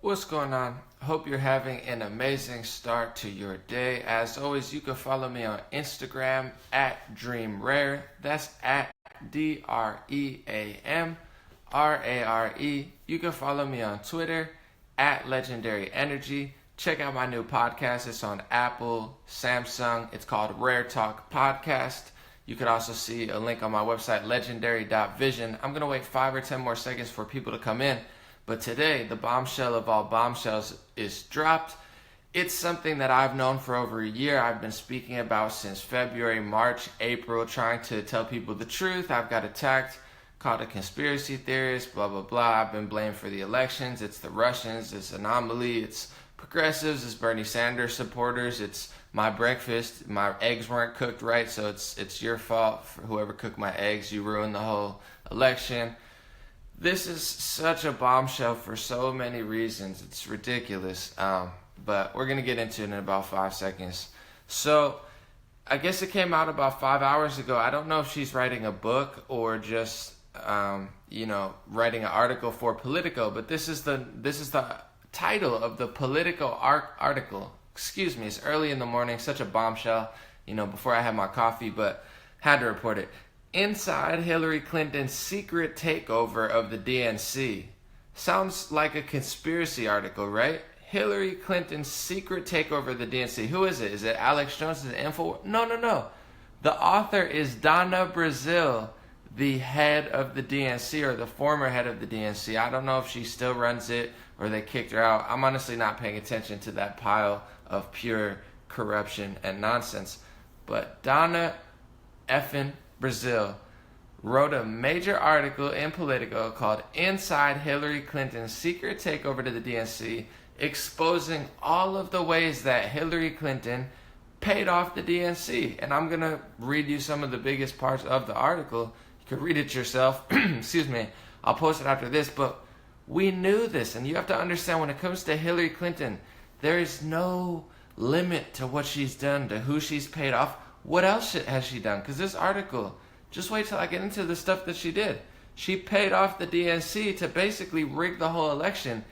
What's going on? Hope you're having an amazing start to your day. As always, you can follow me on Instagram at DreamRare. That's at DreamRare. You can follow me on Twitter at Legendary Energy. Check out my new podcast. It's on Apple, Samsung. It's called Rare Talk Podcast. You could also see a link on my website, legendary.vision. I'm going to wait 5 or 10 more seconds for people to come in. But today, the bombshell of all bombshells is dropped. It's something that I've known for over a year. I've been speaking about since February, March, April, trying to tell people the truth. I've got attacked, called a conspiracy theorist, blah, blah, blah. I've been blamed for the elections. It's the Russians. It's Anomaly. It's progressives. It's Bernie Sanders supporters. It's my breakfast. My eggs weren't cooked right, so it's your fault. For whoever cooked my eggs, you ruined the whole election. This is such a bombshell for so many reasons. It's ridiculous. But we're going to get into it in about 5 seconds. So I guess it came out about 5 hours ago. I don't know if she's writing a book or just, writing an article for Politico. But this is the title of the Politico article. Excuse me. It's early in the morning. Such a bombshell, before I had my coffee, but had to report it. Inside Hillary Clinton's secret takeover of the DNC. Sounds like a conspiracy article, right? Hillary Clinton's secret takeover of the DNC. Who is it? Is it Alex Jones? Is it Info? No. The author is Donna Brazile, the head of the DNC, or the former head of the DNC. I don't know if she still runs it or they kicked her out. I'm honestly not paying attention to that pile of pure corruption and nonsense. But Donna effing Brazile wrote a major article in Politico called Inside Hillary Clinton's Secret Takeover to the DNC, exposing all of the ways that Hillary Clinton paid off the DNC. And I'm going to read you some of the biggest parts of the article. You can read it yourself. Excuse me. I'll post it after this. But we knew this. And you have to understand, when it comes to Hillary Clinton, there is no limit to what she's done, to who she's paid off. What else has she done? Because this article, just wait till I get into the stuff that she did. She paid off the DNC to basically rig the whole election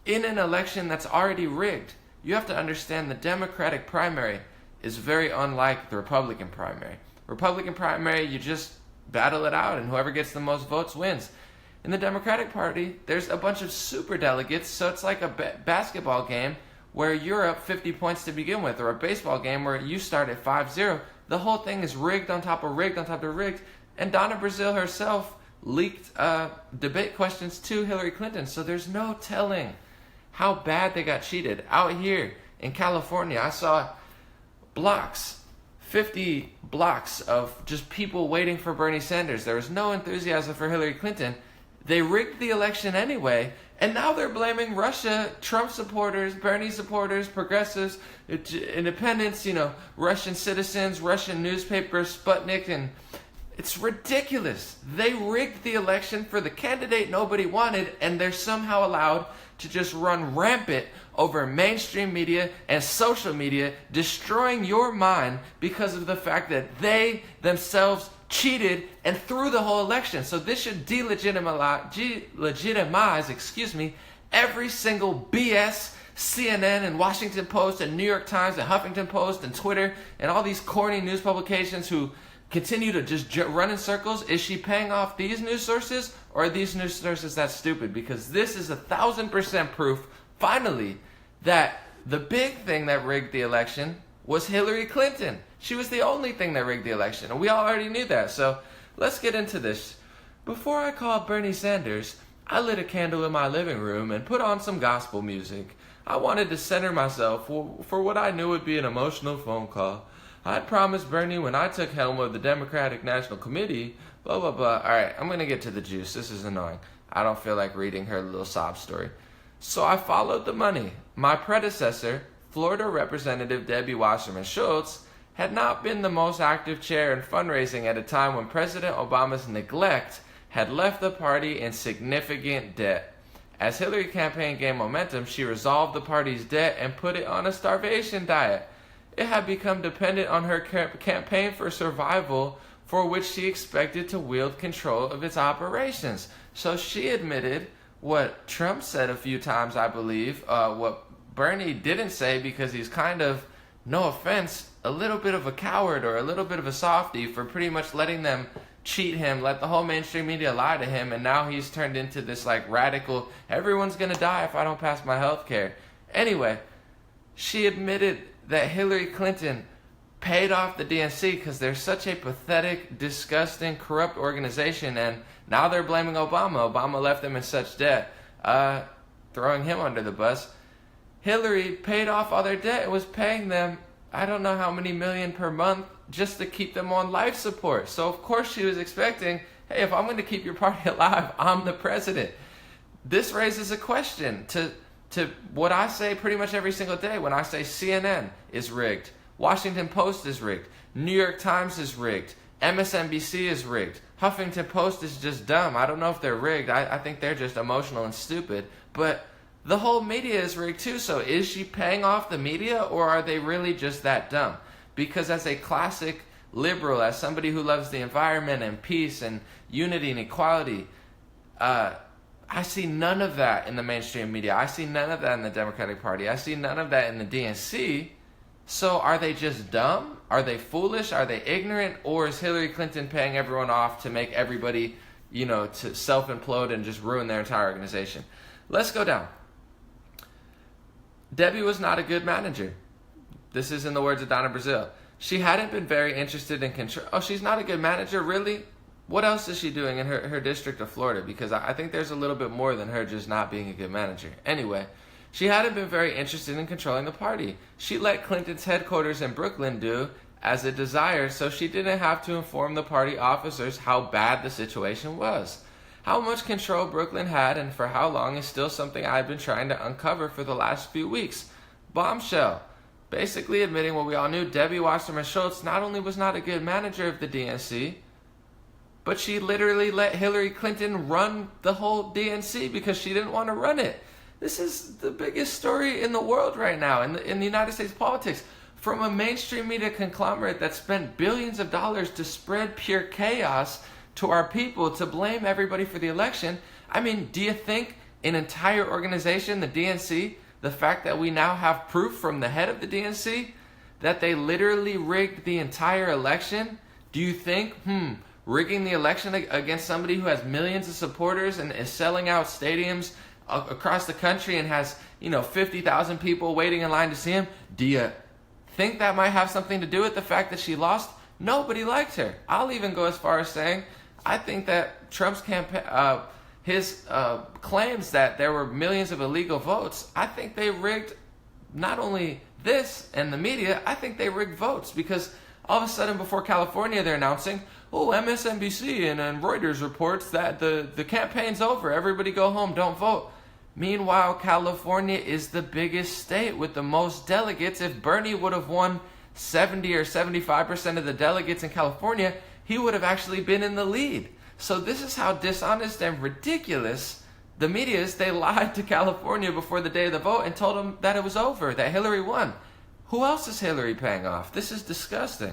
in an election that's already rigged. You have to understand the Democratic primary is very unlike the Republican primary. Republican primary, you just battle it out and whoever gets the most votes wins. In the Democratic Party, there's a bunch of super delegates, so it's like a basketball game where you're up 50 points to begin with, or a baseball game where you start at 5-0. The whole thing is rigged on top of rigged on top of rigged. And Donna Brazile herself leaked debate questions to Hillary Clinton. So there's no telling how bad they got cheated. Out here in California, I saw 50 blocks of just people waiting for Bernie Sanders. There was no enthusiasm for Hillary Clinton. They rigged the election anyway. And now they're blaming Russia, Trump supporters, Bernie supporters, progressives, independents, Russian citizens, Russian newspapers, Sputnik, and it's ridiculous. They rigged the election for the candidate nobody wanted, and they're somehow allowed to just run rampant over mainstream media and social media, destroying your mind because of the fact that they themselves cheated and threw the whole election. So this should delegitimize, every single BS CNN and Washington Post and New York Times and Huffington Post and Twitter and all these corny news publications who continue to just run in circles. Is she paying off these news sources, or are these news sources that stupid? Because this is 1,000% proof, finally, that the big thing that rigged the election was Hillary Clinton. She was the only thing that rigged the election, and we all already knew that. So let's get into this. Before I called Bernie Sanders, I lit a candle in my living room and put on some gospel music. I wanted to center myself for what I knew would be an emotional phone call. I'd promised Bernie when I took helm of the Democratic National Committee, blah, blah, blah. All right, I'm going to get to the juice. This is annoying. I don't feel like reading her little sob story. So I followed the money. My predecessor, Florida Representative Debbie Wasserman Schultz, had not been the most active chair in fundraising at a time when President Obama's neglect had left the party in significant debt. As Hillary campaign gained momentum, she resolved the party's debt and put it on a starvation diet. It had become dependent on her campaign for survival, for which she expected to wield control of its operations. So she admitted what Trump said a few times, I believe. What Bernie didn't say, because he's kind of, no offense, a little bit of a coward or a little bit of a softie for pretty much letting them cheat him, let the whole mainstream media lie to him, and now he's turned into this like radical, everyone's gonna die if I don't pass my health care. Anyway, she admitted that Hillary Clinton paid off the DNC because they're such a pathetic, disgusting, corrupt organization, and now they're blaming Obama. Obama left them in such debt, throwing him under the bus. Hillary paid off all their debt and was paying them, I don't know how many million per month, just to keep them on life support. So of course she was expecting, hey, if I'm going to keep your party alive, I'm the president. This raises a question to what I say pretty much every single day when I say CNN is rigged, Washington Post is rigged, New York Times is rigged, MSNBC is rigged, Huffington Post is just dumb. I don't know if they're rigged. I think they're just emotional and stupid. But the whole media is rigged too. So is she paying off the media, or are they really just that dumb? Because as a classic liberal, as somebody who loves the environment and peace and unity and equality, I see none of that in the mainstream media. I see none of that in the Democratic Party. I see none of that in the DNC. So are they just dumb? Are they foolish? Are they ignorant? Or is Hillary Clinton paying everyone off to make everybody, to self-implode and just ruin their entire organization? Let's go down. Debbie was not a good manager. This is in the words of Donna Brazile. She hadn't been very interested in control. Oh, she's not a good manager? Really? What else is she doing in her district of Florida? Because I think there's a little bit more than her just not being a good manager. Anyway, she hadn't been very interested in controlling the party. She let Clinton's headquarters in Brooklyn do as it desired, so she didn't have to inform the party officers how bad the situation was. How much control Brooklyn had and for how long is still something I've been trying to uncover for the last few weeks. Bombshell. Basically admitting what we all knew, Debbie Wasserman Schultz not only was not a good manager of the DNC, but she literally let Hillary Clinton run the whole DNC because she didn't want to run it. This is the biggest story in the world right now, in the United States politics. From a mainstream media conglomerate that spent billions of dollars to spread pure chaos to our people, to blame everybody for the election. I mean, do you think an entire organization, the DNC, the fact that we now have proof from the head of the DNC that they literally rigged the entire election, do you think, rigging the election against somebody who has millions of supporters and is selling out stadiums across the country and has, 50,000 people waiting in line to see him, do you think that might have something to do with the fact that she lost? Nobody liked her. I'll even go as far as saying, I think that Trump's campaign, his claims that there were millions of illegal votes, I think they rigged not only this and the media, I think they rigged votes, because all of a sudden before California they're announcing, MSNBC and Reuters reports that the campaign's over, everybody go home, don't vote. Meanwhile, California is the biggest state with the most delegates. If Bernie would have won 70 or 75% of the delegates in California, he would have actually been in the lead. So this is how dishonest and ridiculous the media is. They lied to California before the day of the vote and told them that it was over, that Hillary won. Who else is Hillary paying off? This is disgusting.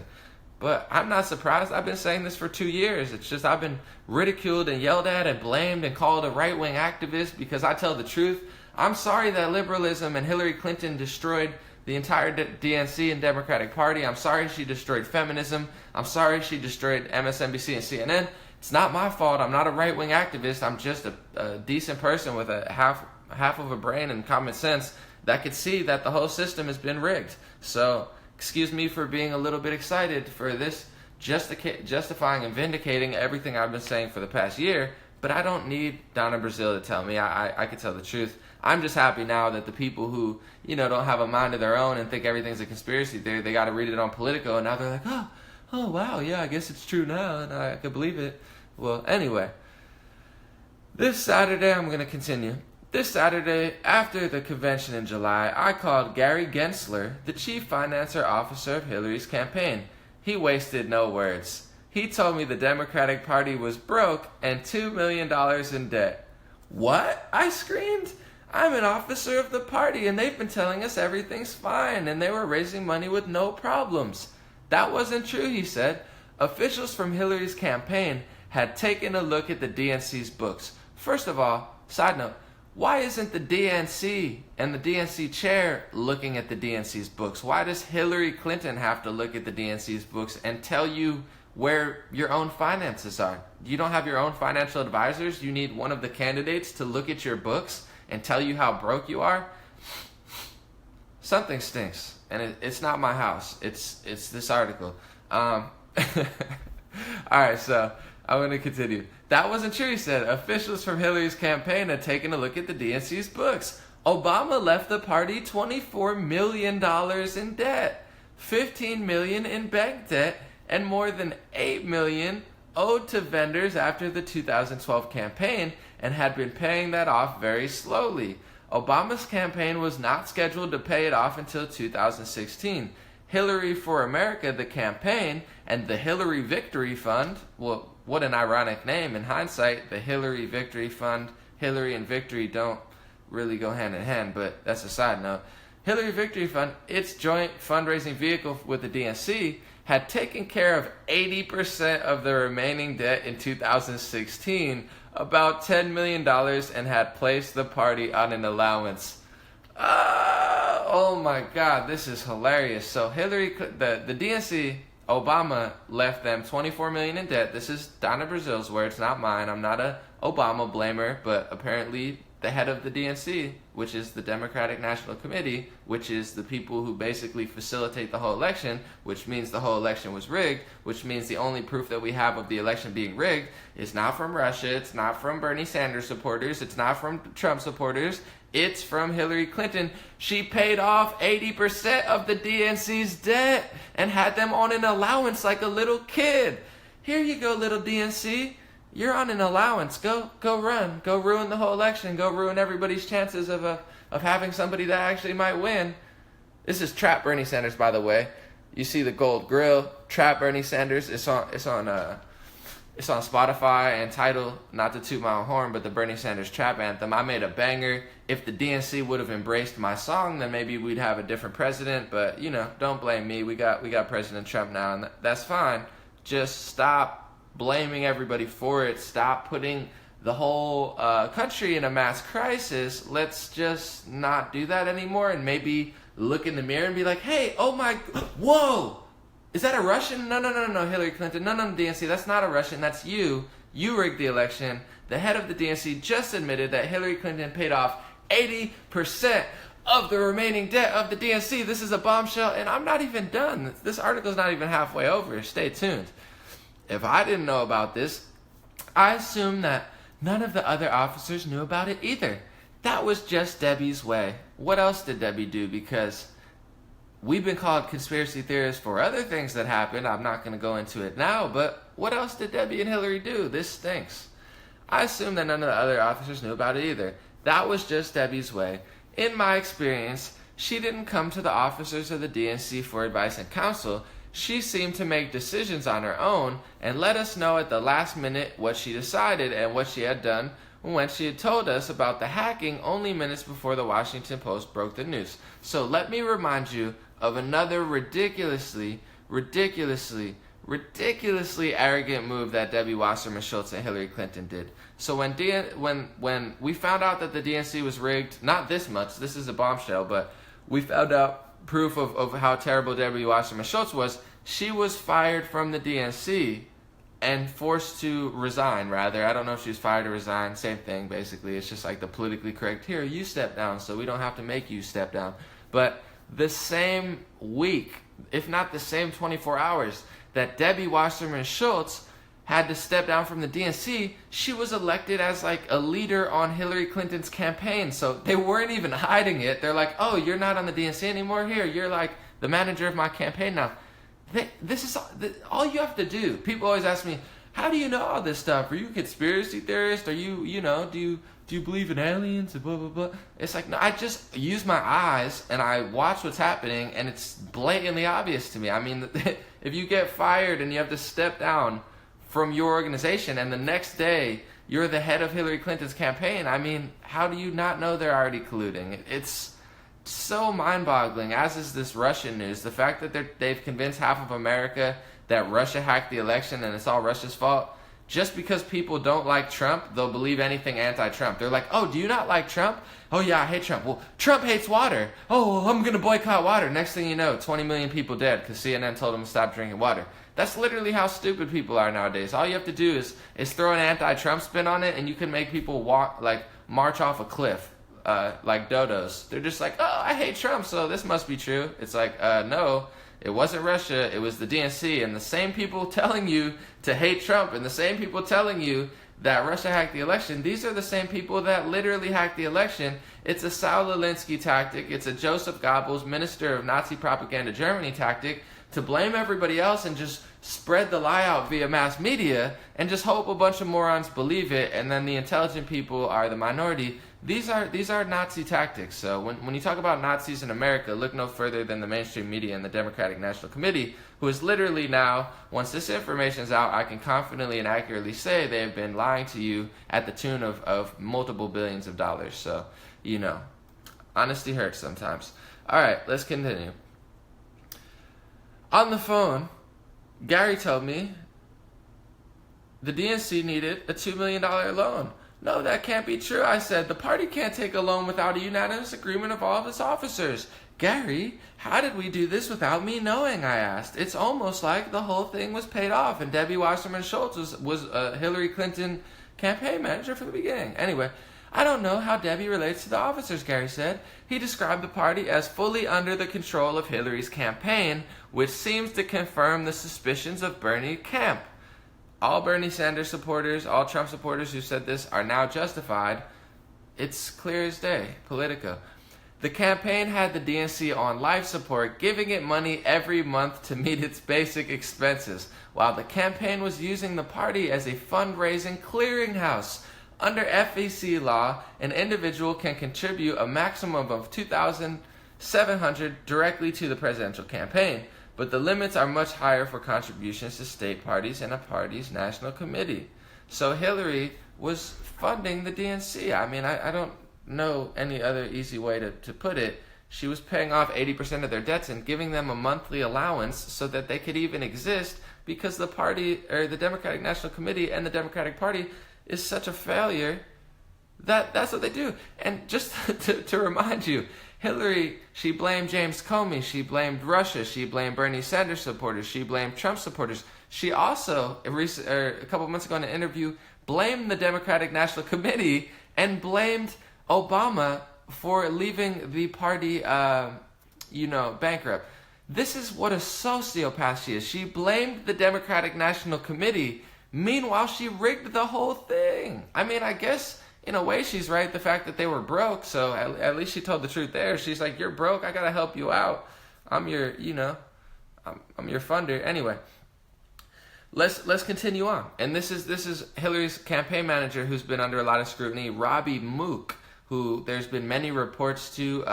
But I'm not surprised. I've been saying this for 2 years. It's just I've been ridiculed and yelled at and blamed and called a right-wing activist because I tell the truth. I'm sorry that liberalism and Hillary Clinton destroyed the entire DNC and Democratic Party. I'm sorry she destroyed feminism. I'm sorry she destroyed MSNBC and CNN. It's not my fault. I'm not a right-wing activist. I'm just a decent person with a half of a brain and common sense that could see that the whole system has been rigged. So excuse me for being a little bit excited for this justifying and vindicating everything I've been saying for the past year, but I don't need Donna Brazile to tell me. I can tell the truth. I'm just happy now that the people who, don't have a mind of their own and think everything's a conspiracy theory, they got to read it on Politico, and now they're like, oh wow, yeah, I guess it's true now, and I can believe it. Well, anyway, this Saturday, I'm going to continue. This Saturday, after the convention in July, I called Gary Gensler, the chief financier officer of Hillary's campaign. He wasted no words. He told me the Democratic Party was broke and $2 million in debt. What? I screamed. I'm an officer of the party and they've been telling us everything's fine and they were raising money with no problems. That wasn't true, he said. Officials from Hillary's campaign had taken a look at the DNC's books. First of all, side note, why isn't the DNC and the DNC chair looking at the DNC's books? Why does Hillary Clinton have to look at the DNC's books and tell you where your own finances are? You don't have your own financial advisors? You need one of the candidates to look at your books and tell you how broke you are? Something stinks, and it's not my house. It's this article. All right, so I'm going to continue. That wasn't true, he said. Officials from Hillary's campaign had taken a look at the DNC's books. Obama left the party $24 million in debt, $15 million in bank debt, and more than $8 million owed to vendors after the 2012 campaign, and had been paying that off very slowly. Obama's campaign was not scheduled to pay it off until 2016. Hillary for America, the campaign, and the Hillary Victory Fund, well, what an ironic name in hindsight, the Hillary Victory Fund. Hillary and victory don't really go hand in hand, but that's a side note. Hillary Victory Fund, its joint fundraising vehicle with the DNC, had taken care of 80% of the remaining debt in 2016, about $10 million, and had placed the party on an allowance. Oh my God, this is hilarious. So the DNC, Obama left them $24 million in debt. This is Donna Brazile's words, not mine. I'm not a Obama blamer, but apparently the head of the DNC, which is the Democratic National Committee, which is the people who basically facilitate the whole election, which means the whole election was rigged, which means the only proof that we have of the election being rigged is not from Russia, it's not from Bernie Sanders supporters, it's not from Trump supporters, it's from Hillary Clinton. She paid off 80% of the DNC's debt and had them on an allowance like a little kid. Here you go, little DNC. You're on an allowance. Go run. Go ruin the whole election. Go ruin everybody's chances of having somebody that actually might win. This is Trap Bernie Sanders, by the way. You see the gold grill. Trap Bernie Sanders. It's on Spotify and Tidal. Not to toot my own horn, but the Bernie Sanders Trap Anthem. I made a banger. If the DNC would have embraced my song, then maybe we'd have a different president. But don't blame me. We got President Trump now, and that's fine. Just stop blaming everybody for it. Stop putting the whole country in a mass crisis. Let's just not do that anymore, and maybe look in the mirror and be like, hey, oh my, whoa, is that a Russian? No, Hillary Clinton. No, DNC, that's not a Russian, that's you. You rigged the election. The head of the DNC just admitted that Hillary Clinton paid off 80% of the remaining debt of the DNC. This is a bombshell, and I'm not even done. This article's not even halfway over. Stay tuned. If I didn't know about this, I assume that none of the other officers knew about it either. That was just Debbie's way. What else did Debbie do? Because we've been called conspiracy theorists for other things that happened. I'm not going to go into it now, but what else did Debbie and Hillary do? This stinks. I assume that none of the other officers knew about it either. That was just Debbie's way. In my experience, she didn't come to the officers of the DNC for advice and counsel. She seemed to make decisions on her own and let us know at the last minute what she decided and what she had done when she had told us about the hacking only minutes before the Washington Post broke the news. So let me remind you of another ridiculously arrogant move that Debbie Wasserman Schultz and Hillary Clinton did. So when we found out that the DNC was rigged, not this much, this is a bombshell, but we found out proof of how terrible Debbie Wasserman Schultz was. She was fired from the DNC and forced to resign, rather. I don't know if she was fired or resigned. Same thing, basically. It's just like the politically correct, here, you step down, so we don't have to make you step down. But the same week, if not the same 24 hours, that Debbie Wasserman Schultz had to step down from the DNC, she was elected as like a leader on Hillary Clinton's campaign. So they weren't even hiding it. They're like, oh, you're not on the DNC anymore? Here, you're like the manager of my campaign now. This is all you have to do. People always ask me, how do you know all this stuff? Are you a conspiracy theorist? Are you, do you believe in aliens and blah, blah, blah? It's like, no, I just use my eyes and I watch what's happening, and it's blatantly obvious to me. I mean, if you get fired and you have to step down from your organization and the next day you're the head of Hillary Clinton's campaign, I mean, how do you not know they're already colluding? It's so mind-boggling, as is this Russian news. The fact that they've convinced half of America that Russia hacked the election and it's all Russia's fault, just because people don't like Trump, they'll believe anything anti-Trump. They're like, oh, do you not like Trump? Oh, yeah, I hate Trump. Well, Trump hates water. Oh, well, I'm going to boycott water. Next thing you know, 20 million people dead because CNN told them to stop drinking water. That's literally how stupid people are nowadays. All you have to do is throw an anti-Trump spin on it, and you can make people march off a cliff like dodos. They're just like, oh, I hate Trump, so this must be true. It's like, no. It wasn't Russia, it was the DNC, and the same people telling you to hate Trump and the same people telling you that Russia hacked the election, these are the same people that literally hacked the election. It's a Saul Alinsky tactic, it's a Joseph Goebbels, Minister of Nazi Propaganda Germany tactic, to blame everybody else and just spread the lie out via mass media and just hope a bunch of morons believe it, and then the intelligent people are the minority. These are Nazi tactics. So when you talk about Nazis in America, look no further than the mainstream media and the Democratic National Committee, who is literally now, once this information is out, I can confidently and accurately say they have been lying to you at the tune of multiple billions of dollars. So, honesty hurts sometimes. All right, let's continue. On the phone, Gary told me the DNC needed a $2 million loan. No, that can't be true, I said. The party can't take a loan without a unanimous agreement of all of its officers. Gary, how did we do this without me knowing, I asked. It's almost like the whole thing was paid off and Debbie Wasserman Schultz was a Hillary Clinton campaign manager from the beginning. Anyway, I don't know how Debbie relates to the officers, Gary said. He described the party as fully under the control of Hillary's campaign, which seems to confirm the suspicions of Bernie Camp. All Bernie Sanders supporters, all Trump supporters who said this are now justified. It's clear as day. Politico. The campaign had the DNC on life support, giving it money every month to meet its basic expenses, while the campaign was using the party as a fundraising clearinghouse. Under FEC law, an individual can contribute a maximum of $2,700 directly to the presidential campaign, but the limits are much higher for contributions to state parties and a party's national committee. So Hillary was funding the DNC. I mean, I don't know any other easy way to put it. She was paying off 80% of their debts and giving them a monthly allowance so that they could even exist, because the party, or the Democratic National Committee and the Democratic Party, is such a failure that's what they do. And just to remind you, Hillary, she blamed James Comey, she blamed Russia, she blamed Bernie Sanders supporters, she blamed Trump supporters. She also, a couple months ago in an interview, blamed the Democratic National Committee and blamed Obama for leaving the party, bankrupt. This is what a sociopath she is. She blamed the Democratic National Committee. Meanwhile, she rigged the whole thing. I mean, I guess in a way she's right, the fact that they were broke, so at least she told the truth there. She's like, you're broke, I gotta help you out. I'm your funder. Anyway, let's continue on. And this is Hillary's campaign manager, who's been under a lot of scrutiny, Robbie Mook, who there's been many reports to,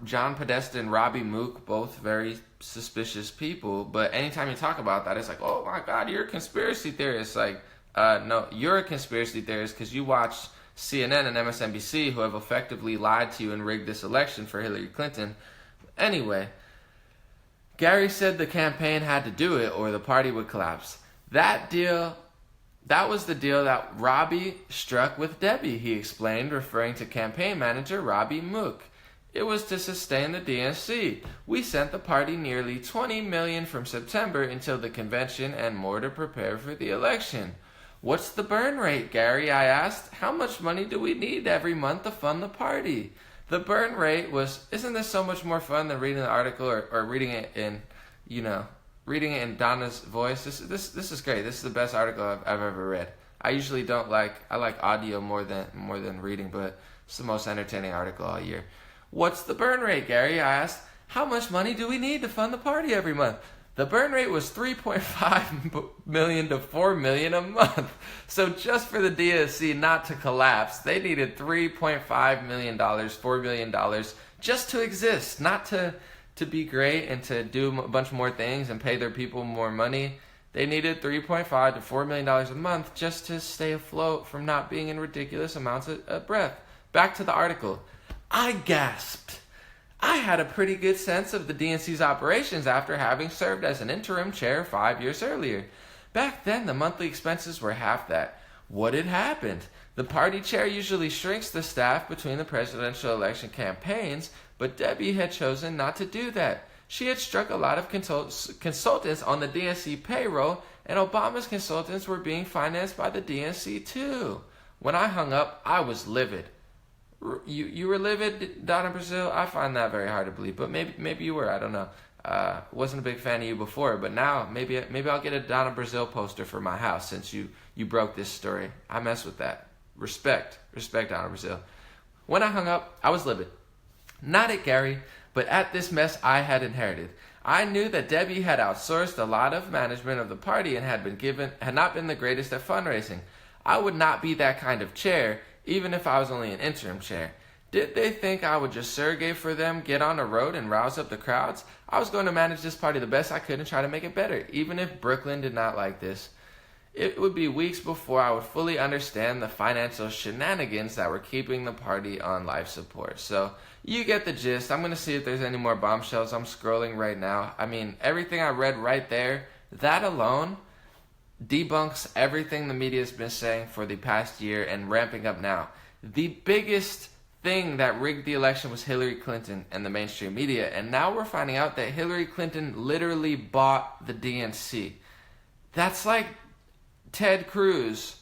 John Podesta and Robbie Mook, both very suspicious people, but anytime you talk about that, it's like, oh my God, you're a conspiracy theorist. Like, no, you're a conspiracy theorist because you watch CNN and MSNBC, who have effectively lied to you and rigged this election for Hillary Clinton. Anyway, Gary said the campaign had to do it or the party would collapse. That was the deal that Robbie struck with Debbie, he explained, referring to campaign manager Robbie Mook. It was to sustain the DNC. We sent the party nearly $20 million from September until the convention and more to prepare for the election. What's the burn rate, Gary? I asked. How much money do we need every month to fund the party? The burn rate was, isn't this so much more fun than reading the article or reading it in, reading it in Donna's voice? This is great. This is the best article I've ever read. I usually I like audio more than reading, but it's the most entertaining article all year. What's the burn rate, Gary? I asked. How much money do we need to fund the party every month? The burn rate was $3.5 million to $4 million a month. So just for the DNC not to collapse, they needed $3.5 million, $4 million just to exist, not to be great and to do a bunch more things and pay their people more money. They needed $3.5 to $4 million a month just to stay afloat from not being in ridiculous amounts of breath. Back to the article. I gasped. I had a pretty good sense of the DNC's operations after having served as an interim chair 5 years earlier. Back then, the monthly expenses were half that. What had happened? The party chair usually shrinks the staff between the presidential election campaigns, but Debbie had chosen not to do that. She had struck a lot of consultants on the DNC payroll, and Obama's consultants were being financed by the DNC too. When I hung up, I was livid. You were livid, Donna Brazile? I find that very hard to believe, but maybe you were. I don't know. Wasn't a big fan of you before, but now maybe I'll get a Donna Brazile poster for my house since you broke this story. I mess with that. Respect, Donna Brazile. When I hung up, I was livid. Not at Gary, but at this mess I had inherited. I knew that Debbie had outsourced a lot of management of the party and had not been the greatest at fundraising. I would not be that kind of chair, even if I was only an interim chair. Did they think I would just surrogate for them, get on the road, and rouse up the crowds? I was going to manage this party the best I could and try to make it better, even if Brooklyn did not like this. It would be weeks before I would fully understand the financial shenanigans that were keeping the party on life support. So, you get the gist. I'm going to see if there's any more bombshells. I'm scrolling right now. I mean, everything I read right there, that alone debunks everything the media has been saying for the past year and ramping up now. The biggest thing that rigged the election was Hillary Clinton and the mainstream media, and now we're finding out that Hillary Clinton literally bought the DNC. That's like Ted Cruz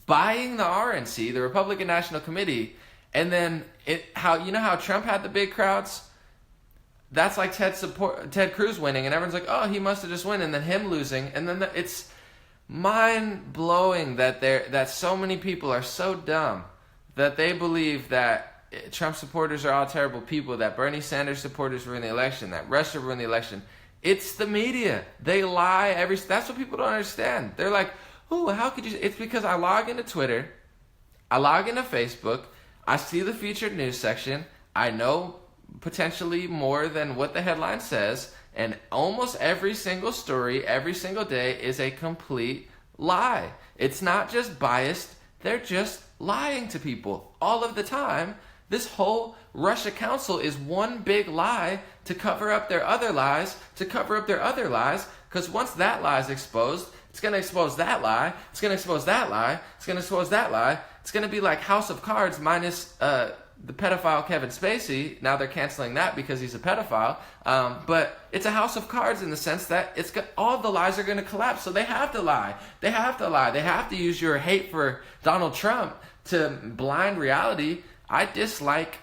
buying the RNC, the Republican National Committee, and then how Trump had the big crowds? That's like Ted Cruz winning, and everyone's like, oh, he must have just won, and then him losing, and then it's mind-blowing that so many people are so dumb that they believe that Trump supporters are all terrible people, that Bernie Sanders supporters ruined the election, that Russia ruined the election. It's the media. They lie that's what people don't understand. They're like, oh, how could you? It's because I log into Twitter, I log into Facebook, I see the featured news section, I know potentially more than what the headline says, and almost every single story, every single day is a complete lie. It's not just biased, they're just lying to people all of the time. This whole Russia Council is one big lie to cover up their other lies, because once that lie is exposed, it's going to expose that lie, it's going to expose that lie, it's going to expose that lie. It's going to be like House of Cards minus the pedophile Kevin Spacey. Now they're canceling that because he's a pedophile. But it's a House of Cards in the sense that all the lies are going to collapse. So they have to lie. They have to use your hate for Donald Trump to blind reality. I dislike,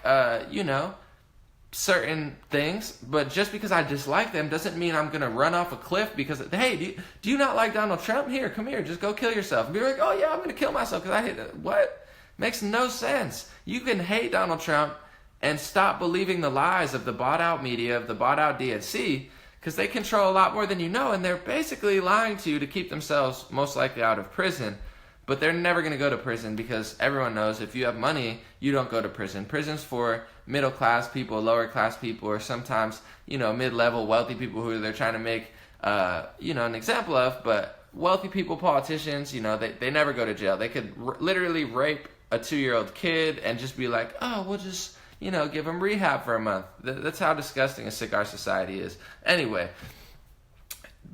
certain things, but just because I dislike them doesn't mean I'm going to run off a cliff because, hey, do you not like Donald Trump? Here, come here, just go kill yourself. And be like, oh yeah, I'm going to kill myself because I hate it. What? Makes no sense. You can hate Donald Trump and stop believing the lies of the bought out media, of the bought out DNC, because they control a lot more than you know, and they're basically lying to you to keep themselves most likely out of prison. But they're never going to go to prison because everyone knows if you have money, you don't go to prison. Prison's for middle class people, lower class people, or sometimes, mid-level wealthy people who they're trying to make, an example of. But wealthy people, politicians, they never go to jail. They could literally rape a 2-year-old kid and just be like, oh, we'll just, give them rehab for a month. That's how disgusting and sick our society is. Anyway,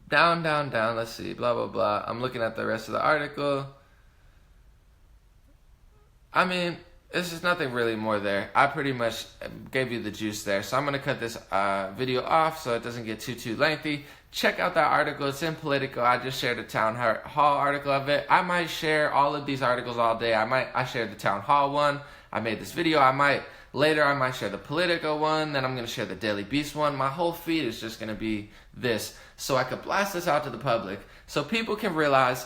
down, let's see, blah, blah, blah. I'm looking at the rest of the article. I mean, there's just nothing really more there. I pretty much gave you the juice there. So I'm going to cut this video off so it doesn't get too lengthy. Check out that article. It's in Politico. I just shared a town hall article of it. I might share all of these articles all day. I shared the town hall one. I made this video. Later I might share the Politico one. Then I'm going to share the Daily Beast one. My whole feed is just going to be this. So I could blast this out to the public so people can realize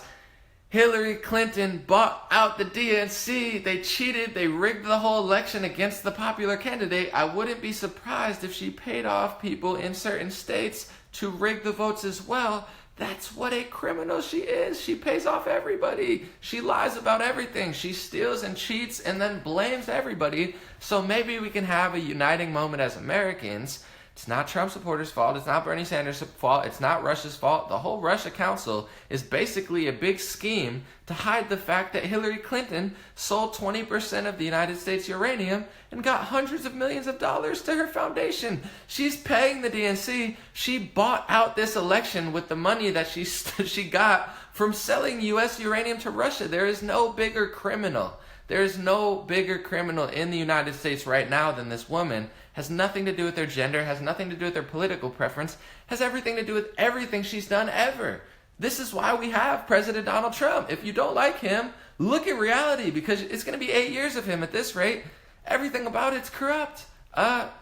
Hillary Clinton bought out the DNC. They cheated. They rigged the whole election against the popular candidate. I wouldn't be surprised if she paid off people in certain states to rig the votes as well. That's what a criminal she is. She pays off everybody. She lies about everything. She steals and cheats and then blames everybody. So maybe we can have a uniting moment as Americans It's not Trump supporters' fault. It's not Bernie Sanders' fault. It's not Russia's fault. The whole Russia Council is basically a big scheme to hide the fact that Hillary Clinton sold 20% of the United States uranium and got hundreds of millions of dollars to her foundation. She's paying the DNC. She bought out this election with the money that she got from selling U.S. uranium to Russia. There is no bigger criminal. There is no bigger criminal in the United States right now than this woman. Has nothing to do with their gender, has nothing to do with their political preference, has everything to do with everything she's done ever. This is why we have President Donald Trump. If you don't like him, look at reality, because it's going to be 8 years of him at this rate. Everything about it's corrupt.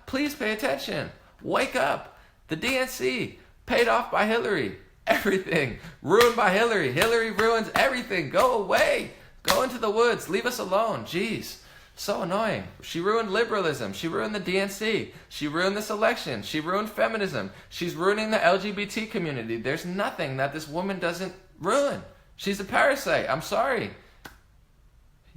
Please pay attention. Wake up. The DNC, paid off by Hillary. Everything, ruined by Hillary. Hillary ruins everything. Go away. Go into the woods. Leave us alone. Jeez. So annoying. She ruined liberalism. She ruined the DNC. She ruined this election. She ruined feminism. She's ruining the LGBT community. There's nothing that this woman doesn't ruin. She's a parasite. I'm sorry.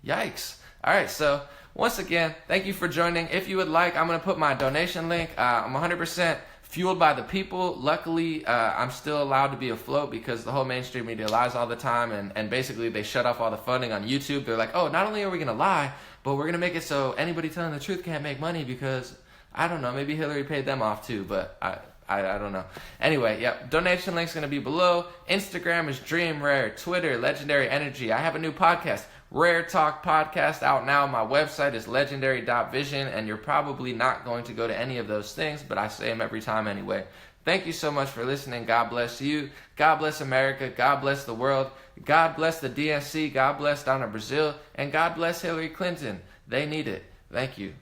Yikes. All right, so once again, thank you for joining. If you would like, I'm going to put my donation link. I'm 100% fueled by the people. Luckily, I'm still allowed to be afloat because the whole mainstream media lies all the time, and basically they shut off all the funding on YouTube. They're like, oh, not only are we going to lie, but we're going to make it so anybody telling the truth can't make money because, I don't know, maybe Hillary paid them off too, but I don't know. Anyway, yep, donation link's going to be below. Instagram is Dream Rare. Twitter, Legendary Energy. I have a new podcast, Rare Talk Podcast, out now. My website is legendary.vision, and you're probably not going to go to any of those things, but I say them every time anyway. Thank you so much for listening. God bless you. God bless America. God bless the world. God bless the DNC. God bless Donna Brazile. And God bless Hillary Clinton. They need it. Thank you.